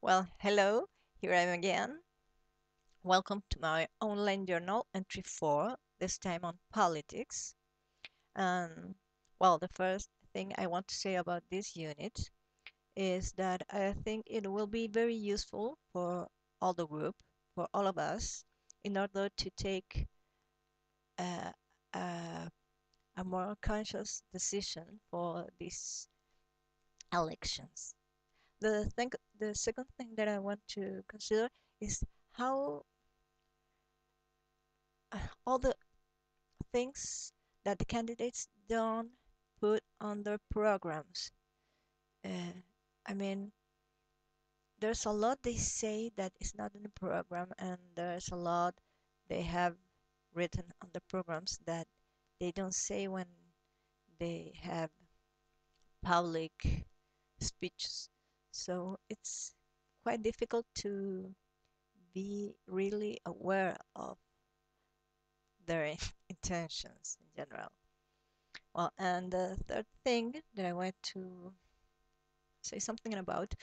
Well, hello, here I am again. Welcome to my online journal entry 4, this time on politics. And well, the first thing I want to say about this unit is that I think it will be very useful for all the group, for all of us, in order to take a, a, a more conscious decision for these elections. The second thing that I want to consider is how all the things that the candidates don't put on their programs. Uh, I mean, there's a lot they say that is not in the program, and there's a lot they have written on the programs that they don't say when they have public speeches. So it's quite difficult to be really aware of their intentions in general. Well, and the third thing that I want to say something about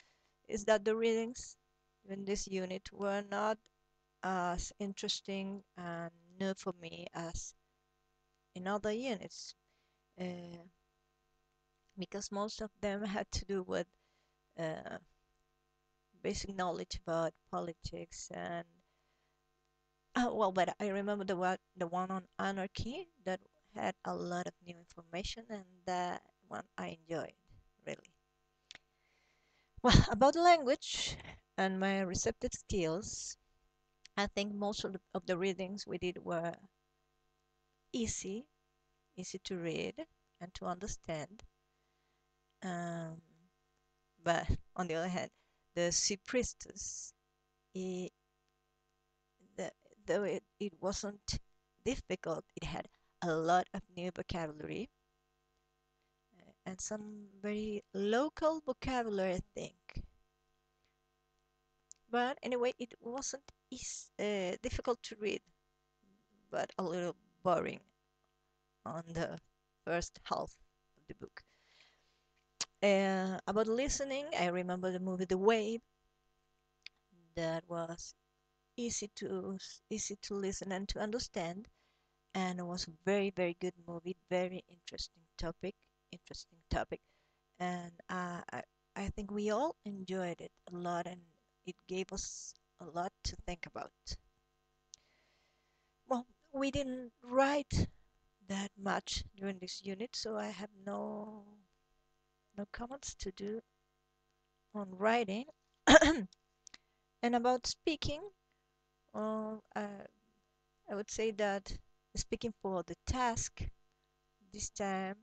is that the readings in this unit were not as interesting and new for me as in other units, uh, because most of them had to do with uh, basic knowledge about politics and well, but I remember the one on anarchy that had a lot of new information, and that one I enjoyed really. Well, about language and my receptive skills, I think most of the readings we did were easy, easy to read and to understand. Um, but on the other hand, the Sea Priestess, it, the, though it wasn't difficult, it had a lot of new vocabulary and some very local vocabulary, I think. But anyway, it wasn't difficult to read, but a little boring on the first half of the book. About listening, I remember the movie The Wave that was easy to listen and to understand, and it was a very very good movie, very interesting topic, and I think we all enjoyed it a lot, and it gave us a lot to think about. Well, we didn't write that much during this unit, so I have no comments to do on writing. And about speaking, uh, I, I would say that speaking for the task this time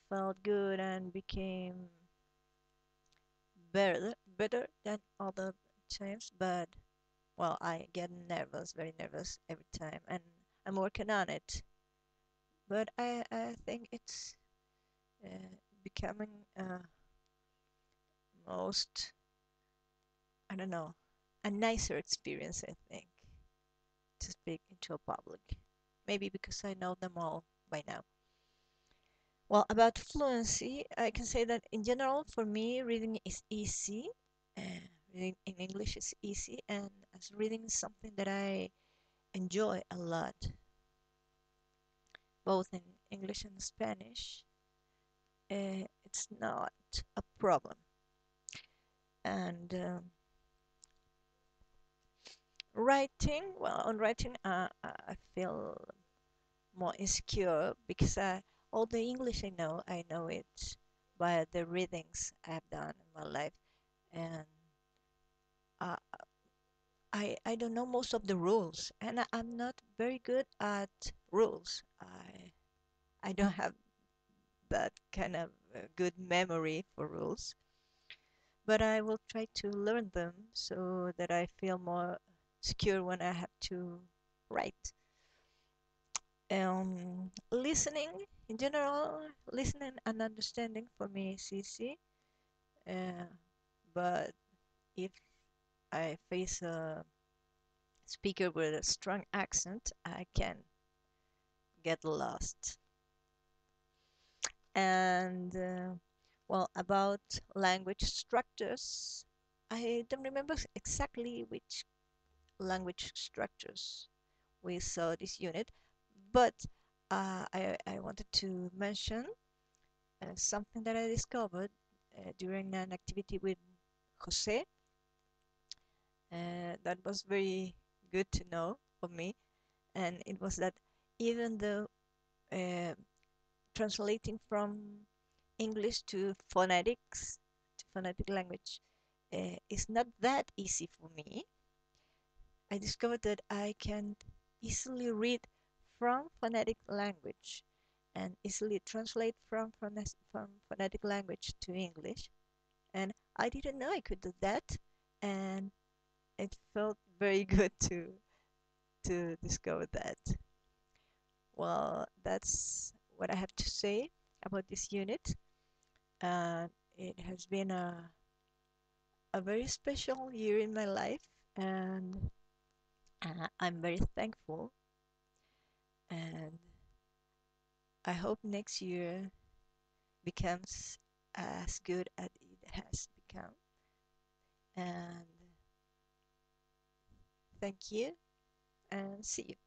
felt good and became better than other times. But well, I get nervous, very nervous every time, and I'm working on it. But I think it's uh, becoming most, I don't know, a nicer experience, I think, to speak into a public. Maybe because I know them all by now. Well, about fluency, I can say that in general, for me, reading is easy. Reading in English is easy, and as reading is something that I enjoy a lot, both in English and Spanish. It's not a problem. And writing, well, on writing, I feel more insecure because all the English I know it by the readings I've done in my life, and uh, I don't know most of the rules, and I'm not very good at rules. I don't have that kind of good memory for rules, but I will try to learn them so that I feel more secure when I have to write. Listening in general, listening and understanding for me is easy. Uh, but if I face a speaker with a strong accent, I can get lost. And well, about language structures, I don't remember exactly which language structures we saw this unit, but I wanted to mention something that I discovered during an activity with Jose that was very good to know for me, and it was that even though uh, translating from English to phonetics, to phonetic language, is not that easy for me. I discovered that I can easily read from phonetic language and easily translate from phonetic language to English. And I didn't know I could do that, and it felt very good to discover that. Well, that's what I have to say about this unit. And it has been a very special year in my life, and I'm very thankful. And I hope next year becomes as good as it has become. And thank you, and see you.